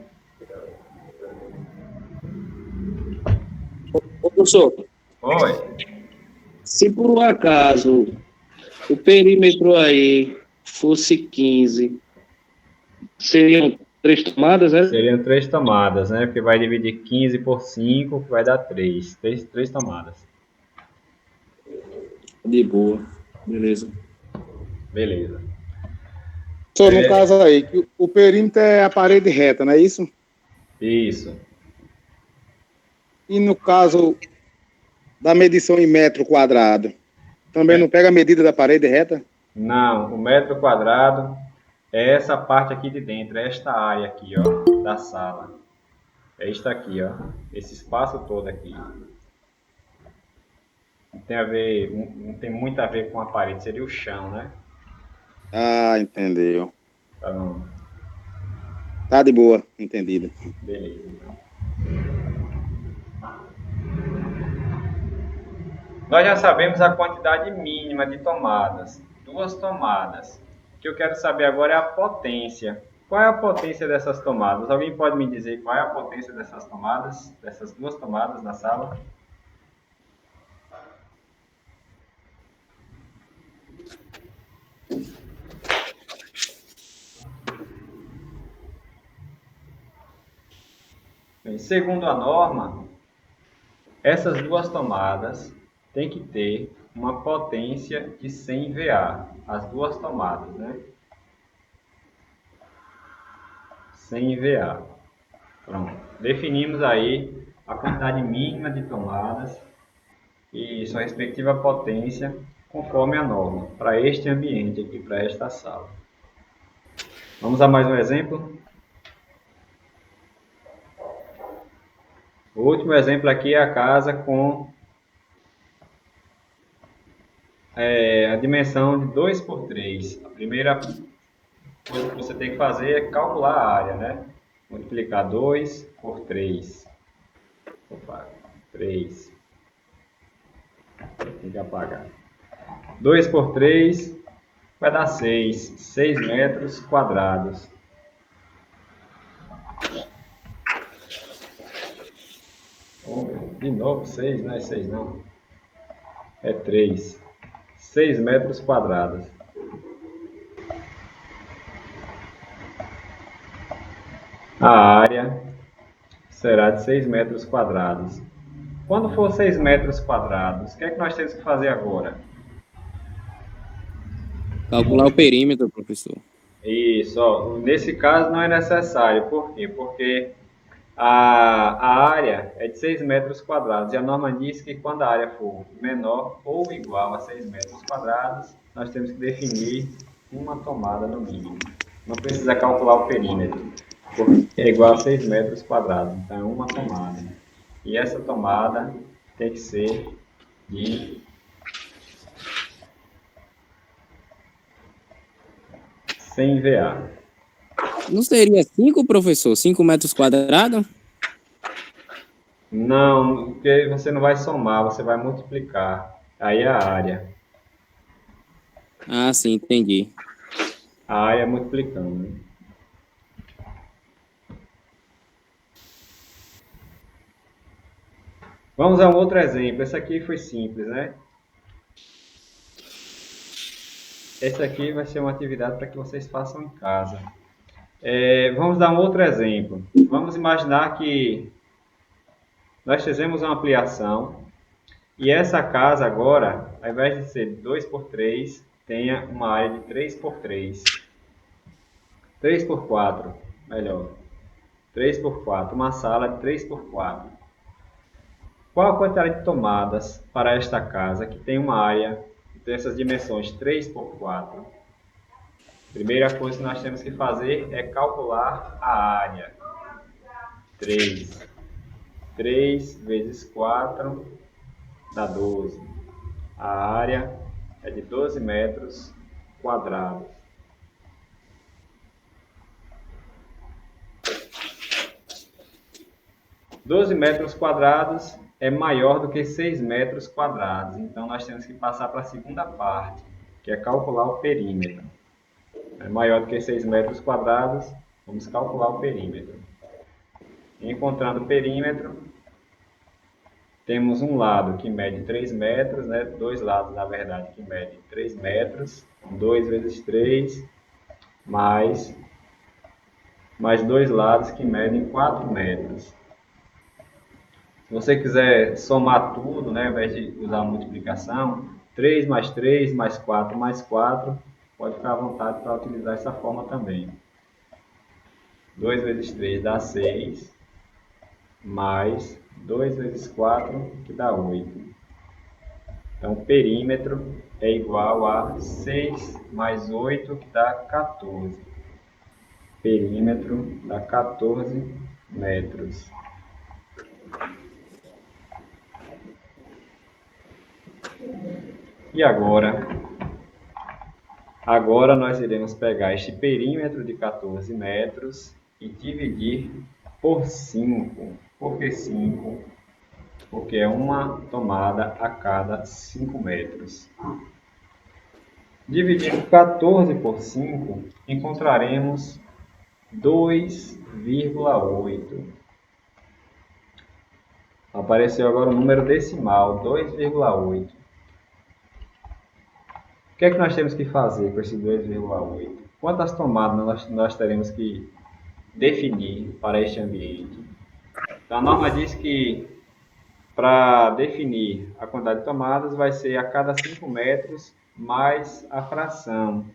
C: Ô, professor.
A: Oi.
C: Se por um acaso o perímetro aí fosse 15, seriam 3 tomadas, né?
A: Seriam 3 tomadas, né? Porque vai dividir 15 por 5, que vai dar 3. 3 tomadas.
C: De boa. Beleza.
A: Beleza.
E: Só no caso aí, que o perímetro é a parede reta, não é isso?
A: Isso.
E: E no caso da medição em metro quadrado, também não pega a medida da parede reta?
A: Não, o metro quadrado é essa parte aqui de dentro, é esta área aqui, ó, da sala. É isto aqui, ó, esse espaço todo aqui. Não tem muito a ver com a parede, seria o chão, né?
E: Ah, entendeu.
A: Então,
E: Tá de boa, entendido.
A: beleza. Nós já sabemos a quantidade mínima de tomadas, 2 tomadas. O que eu quero saber agora é a potência. Qual é a potência dessas tomadas? Alguém pode me dizer qual é a potência dessas tomadas, dessas 2 tomadas na sala? Bem, segundo a norma, essas 2 tomadas têm que ter uma potência de 100 VA, as 2 tomadas, né? 100 VA. Pronto. Definimos aí a quantidade mínima de tomadas e sua respectiva potência conforme a norma para este ambiente aqui, para esta sala. Vamos a mais um exemplo? O último exemplo aqui é a casa com a dimensão de 2 por 3. A primeira coisa que você tem que fazer é calcular a área, né? Multiplicar 2 por 3. Opa, 3. Tem que apagar. 2 por 3 vai dar 6. 6 metros quadrados. De novo, 6, não é 6 não. É 3. 6 metros quadrados. A área será de 6 metros quadrados. Quando for 6 metros quadrados, o que é que nós temos que fazer agora?
J: Calcular o perímetro, professor.
A: Isso, ó, nesse caso não é necessário. Por quê? Porque a área é de 6 metros quadrados e a norma diz que quando a área for menor ou igual a 6 metros quadrados, nós temos que definir uma tomada no mínimo. Não precisa calcular o perímetro, porque é igual a 6 metros quadrados, então é uma tomada. E essa tomada tem que ser de 100 VA.
J: Não seria 5, professor? 5 metros quadrados?
A: Não, porque você não vai somar, você vai multiplicar. Aí é a área.
J: Ah, sim, entendi.
A: A área multiplicando, né? Vamos a um outro exemplo. Esse aqui foi simples, né? Esse aqui vai ser uma atividade para que vocês façam em casa. Vamos dar um outro exemplo. Vamos imaginar que nós fizemos uma ampliação e essa casa agora, ao invés de ser 2x3, tenha uma área de 3x3. 3x4, melhor. 3x4, uma sala de 3x4. Qual a quantidade de tomadas para esta casa que tem uma área que tem essas dimensões 3x4? Primeira coisa que nós temos que fazer é calcular a área. 3. 3 vezes 4 dá 12. A área é de 12 metros quadrados. Doze metros quadrados é maior do que 6 metros quadrados. Então, nós temos que passar para a segunda parte, que é calcular o perímetro. É maior do que 6 metros quadrados, vamos calcular o perímetro. Encontrando o perímetro, temos um lado que mede 3 metros, né? Dois lados, na verdade, que medem 3 metros. 2 vezes 3, mais dois lados que medem 4 metros. Se você quiser somar tudo, né, ao invés de usar a multiplicação, 3 mais 3 mais 4 mais 4, pode ficar à vontade para utilizar essa forma também. 2 vezes 3 dá 6, mais 2 vezes 4, que dá 8. Então, o perímetro é igual a 6 mais 8, que dá 14. Perímetro dá 14 metros. E agora? Agora nós iremos pegar este perímetro de 14 metros e dividir por 5. Por que 5? Porque é uma tomada a cada 5 metros. Dividindo 14 por 5, encontraremos 2,8. Apareceu agora o número decimal, 2,8. O que é que nós temos que fazer com esse 2,8? Quantas tomadas nós teremos que definir para este ambiente? Então, a norma diz que para definir a quantidade de tomadas vai ser a cada 5 metros mais a fração.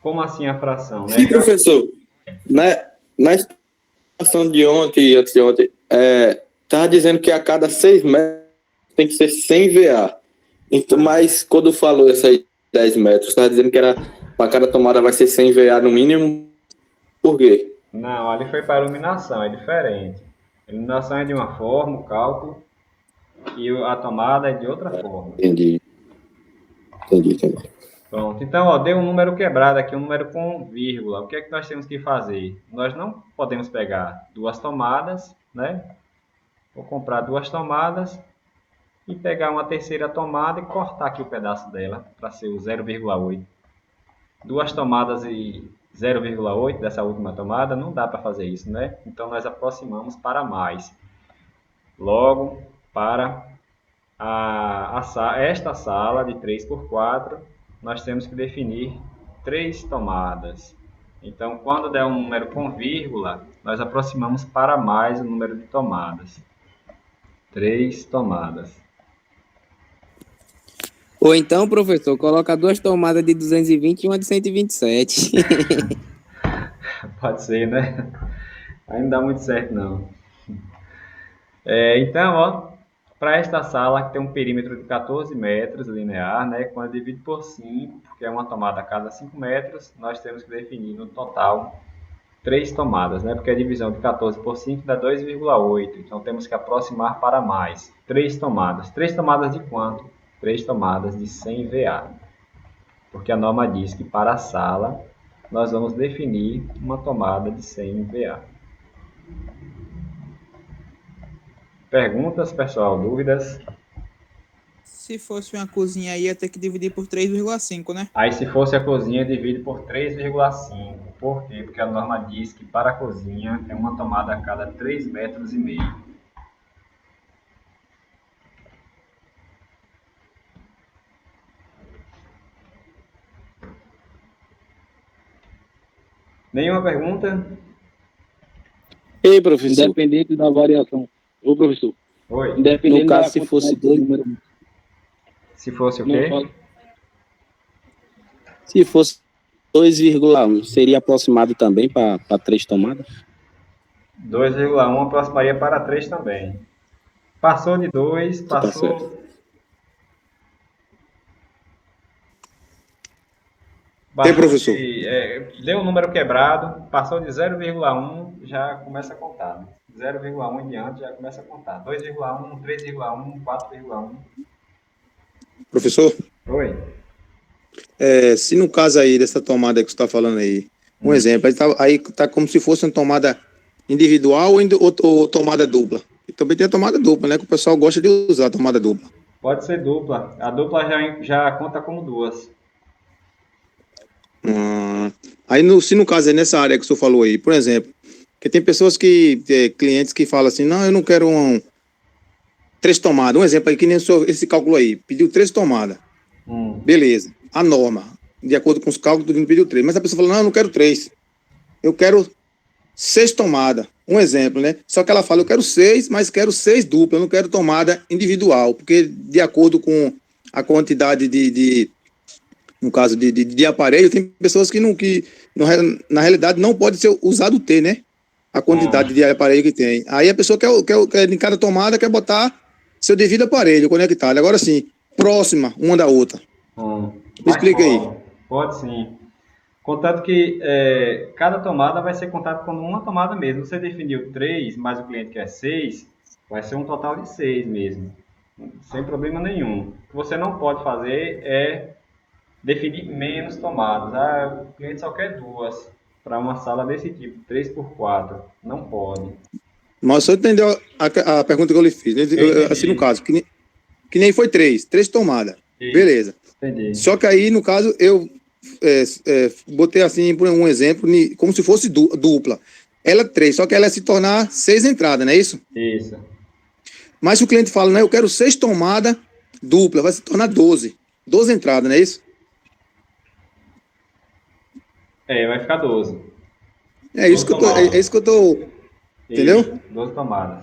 A: Como assim a fração, né?
F: Sim, professor. Na explicação de ontem e antes de ontem, estava dizendo que a cada 6 metros tem que ser 100 VA. Então, mas quando falou essa aí, 10 metros, estava dizendo que era para cada tomada vai ser 100 VA no mínimo. Por quê?
A: Não, ali foi para a iluminação, é diferente. A iluminação é de uma forma, o cálculo, e a tomada é de outra forma.
F: Entendi.
A: Pronto, então, ó, deu um número quebrado aqui, um número com vírgula. O que é que nós temos que fazer? Nós não podemos pegar duas tomadas, né? Vou comprar duas tomadas e pegar uma terceira tomada e cortar aqui o pedaço dela para ser o 0,8. Duas tomadas e 0,8 dessa última tomada, não dá para fazer isso, né? Então, nós aproximamos para mais. Logo, para esta sala de 3x4, nós temos que definir 3 tomadas. Então, quando der um número com vírgula, nós aproximamos para mais o número de tomadas. 3 tomadas.
J: Ou então, professor, coloca duas tomadas de 220 e uma de 127.
A: Pode ser, né? Aí não dá muito certo, não. Então, ó, para esta sala que tem um perímetro de 14 metros linear, né? Quando divide por 5, porque é uma tomada a cada 5 metros, nós temos que definir no total 3 tomadas, né? Porque a divisão de 14 por 5 dá 2,8. Então, temos que aproximar para mais. 3 tomadas. 3 tomadas de quanto? 3 tomadas de 100 VA. Porque a norma diz que para a sala, nós vamos definir uma tomada de 100 VA. Perguntas, pessoal? Dúvidas?
K: Se fosse uma cozinha aí, ia ter que dividir por 3,5, né?
A: Aí, se fosse a cozinha, divide por 3,5. Por quê? Porque a norma diz que para a cozinha é uma tomada a cada 3,5 metros. Nenhuma pergunta?
E: Ei, professor.
J: Independente da variação.
E: Ô, professor.
A: Oi.
J: Independente
E: No caso,
J: da
E: se fosse
J: quantidade de
E: dois-
J: número.
A: Se fosse o
J: Não
A: quê?
J: fala. Se fosse 2,1, seria aproximado também para 3 tomadas?
A: 2,1 aproximaria para 3 também. Passou de 2,
E: Tá
A: passou...
E: certo.
A: Passou
E: professor?
A: deu um número quebrado, passou de 0,1, já começa a contar. Né? 0,1 em diante já começa a contar. 2,1, 3,1, 4,1.
E: Professor,
A: Oi.
E: se no caso aí dessa tomada que você está falando aí, um exemplo, aí tá como se fosse uma tomada individual ou tomada dupla. E também tem a tomada dupla, né? Que o pessoal gosta de usar a tomada dupla.
A: Pode ser dupla. A dupla já conta como duas.
E: Aí, se no caso é nessa área que o senhor falou aí, por exemplo, que tem pessoas clientes que falam assim, não, eu não quero 3 tomadas. Um exemplo aí, que nem esse cálculo aí, pediu 3 tomadas. Beleza. A norma, de acordo com os cálculos, todo mundo pediu 3. Mas a pessoa fala, não, eu não quero 3. Eu quero 6 tomadas. Um exemplo, né? Só que ela fala, eu quero 6, mas quero 6 duplas, eu não quero tomada individual, porque de acordo com a quantidade no caso de aparelho, tem pessoas que na realidade não pode ser usado T, né? A quantidade de aparelho que tem. Aí a pessoa quer em cada tomada, quer botar seu devido aparelho conectado. Agora sim, próxima uma da outra. Me explica aí.
A: Pode sim. Contanto que cada tomada vai ser contada como uma tomada mesmo. Você definiu 3, mas o cliente quer 6, vai ser um total de 6 mesmo. Sem problema nenhum. O que você não pode fazer é definir menos tomadas. O cliente só quer 2 para uma sala desse tipo, 3x4. Não pode.
E: Mas só entendeu a pergunta que eu lhe fiz. Assim, no caso, que nem foi 3 tomadas.
A: Isso.
E: Beleza.
A: Entendi.
E: Só que aí, no caso, eu botei assim, por um exemplo, como se fosse dupla. Ela 3, só que ela ia se tornar 6 entradas, não é isso?
A: Isso.
E: Mas se o cliente fala, não, eu quero 6 tomadas dupla, vai se tornar 12. 12 entradas, não é isso?
A: Vai ficar 12.
E: É isso que eu tô. Entendeu?
A: 12 tomadas.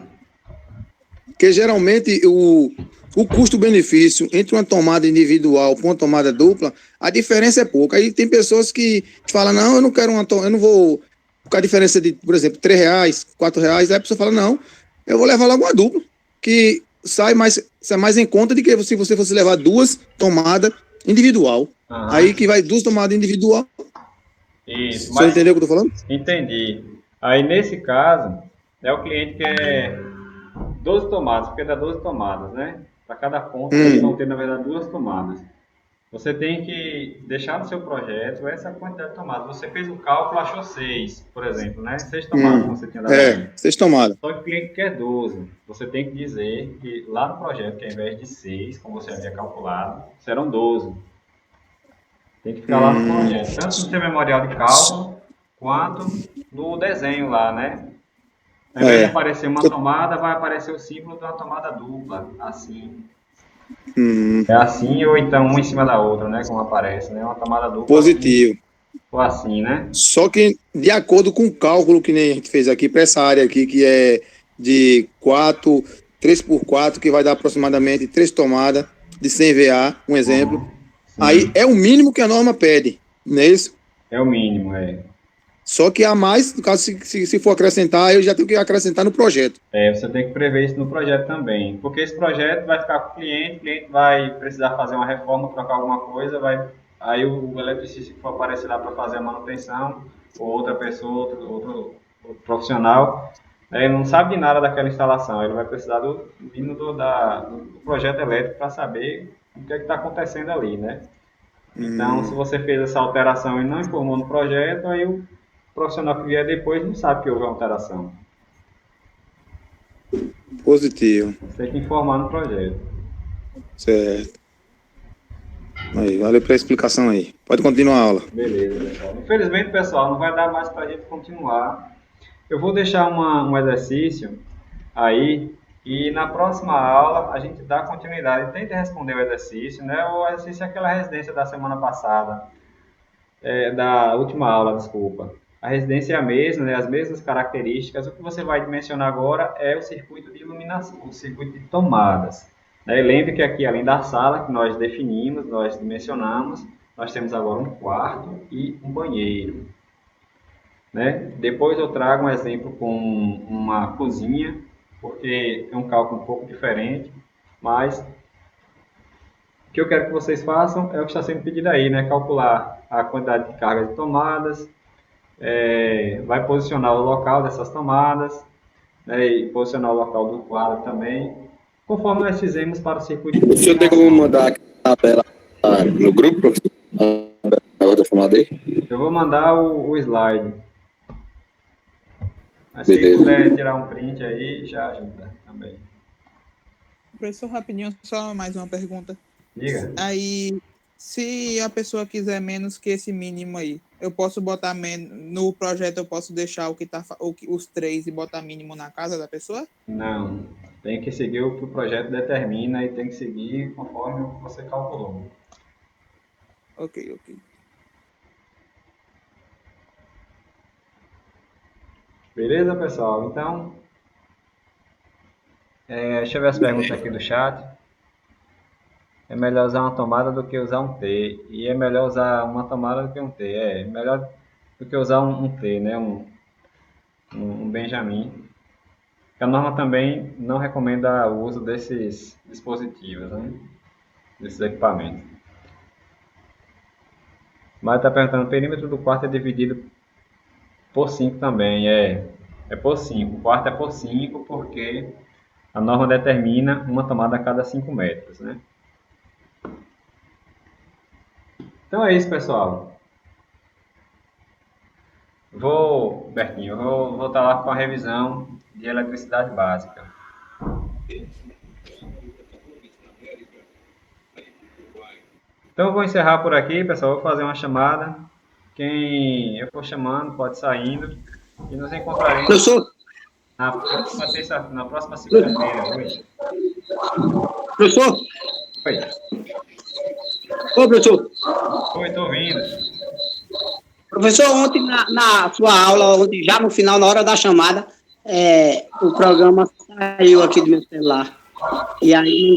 E: Porque geralmente o custo-benefício entre uma tomada individual com uma tomada dupla, a diferença é pouca. Aí tem pessoas que falam, não, eu não quero eu não vou. Com a diferença de, por exemplo, R$3, R$4, aí a pessoa fala, não, eu vou levar logo uma dupla, que sai mais em conta de que se você fosse levar 2 tomadas individual. Aí que vai 2 tomadas individual.
A: Isso.
E: Você entendeu o que eu tô falando?
A: Entendi. Aí, nesse caso, o cliente quer 12 tomadas, porque dá 12 tomadas, né? Para cada ponto, eles vão ter, na verdade, 2 tomadas. Você tem que deixar no seu projeto essa quantidade de tomadas. Você fez o cálculo, achou 6, por exemplo, né? 6 tomadas que você tinha dado.
E: 6 tomadas.
A: Só que o cliente quer 12. Você tem que dizer que lá no projeto, que ao invés de 6, como você havia calculado, serão 12. Tem que ficar lá no projeto, tanto no seu memorial de cálculo, quanto no desenho lá, né? Ao invés de aparecer uma tomada, vai aparecer o símbolo de uma tomada dupla, assim. É assim, ou então uma em cima da outra, né? Como aparece, né? Uma tomada dupla.
E: Positivo.
A: Assim, ou assim, né?
E: Só que, de acordo com o cálculo que nem a gente fez aqui, para essa área aqui, que é de 3x4, que vai dar aproximadamente 3 tomadas de 100 VA, um exemplo. Aí é o mínimo que a norma pede, não é isso?
A: É o mínimo,
E: Só que a mais, no caso, se for acrescentar, eu já tenho que acrescentar no projeto.
A: Você tem que prever isso no projeto também. Porque esse projeto vai ficar com o cliente vai precisar fazer uma reforma, trocar alguma coisa, aí o eletricista que for aparecer lá para fazer a manutenção, ou outra pessoa, outro profissional, não sabe de nada daquela instalação. Ele vai precisar do mínimo do projeto elétrico para saber o que está acontecendo ali, né? Então, se você fez essa alteração e não informou no projeto, aí o profissional que vier depois não sabe que houve alteração.
E: Positivo.
A: Você tem que informar no projeto.
E: Certo. Aí, valeu pela explicação aí. Pode continuar a aula.
A: Beleza, pessoal. Infelizmente, pessoal, não vai dar mais para a gente continuar. Eu vou deixar um exercício aí e na próxima aula a gente dá continuidade. Tenta responder o exercício, né? O exercício é aquela residência da semana passada, da última aula, desculpa. A residência é a mesma, né? As mesmas características. O que você vai dimensionar agora é o circuito de iluminação, o circuito de tomadas. Né? Lembre que aqui, além da sala que nós definimos, nós dimensionamos, nós temos agora um quarto e um banheiro. Né? Depois eu trago um exemplo com uma cozinha, porque é um cálculo um pouco diferente, mas o que eu quero que vocês façam é o que está sendo pedido aí, né? Calcular a quantidade de cargas de tomadas, vai posicionar o local dessas tomadas, né? E posicionar o local do quadro também, conforme nós fizemos para o circuito de
F: O senhor tem como mandar a tabela no grupo, professor? A tabela da tomada aí?
A: Eu vou mandar o slide. Mas se
F: Beleza.
A: puder tirar um print aí, já ajuda também.
K: Professor, rapidinho, só mais uma pergunta.
A: Diga.
K: Aí, se a pessoa quiser menos que esse mínimo aí, eu posso botar no projeto, eu posso deixar os 3 e botar mínimo na casa da pessoa?
A: Não, tem que seguir o que o projeto determina e tem que seguir conforme o que você calculou.
K: Ok.
A: Beleza, pessoal? Então, deixa eu ver as perguntas aqui do chat. É melhor usar uma tomada do que usar um T. E é melhor usar uma tomada do que um T. É melhor do que usar um T, né? Um Benjamin. A norma também não recomenda o uso desses dispositivos, né? Desses equipamentos. Mas está perguntando, o perímetro do quarto é dividido por 5 também. É por 5. O quarto é por 5 porque a norma determina uma tomada a cada 5 metros, né? Então é isso, pessoal. Bertinho, eu vou voltar lá com a revisão de eletricidade básica. Então eu vou encerrar por aqui, pessoal. Vou fazer uma chamada. Quem eu for chamando pode saindo. E nos encontraremos na próxima segunda-feira. Oi.
L: Professor?
A: Oi.
L: Ô, professor.
A: Oi, estou ouvindo.
L: Professor, ontem na sua aula, ontem, já no final, na hora da chamada, o programa saiu aqui do meu celular. E aí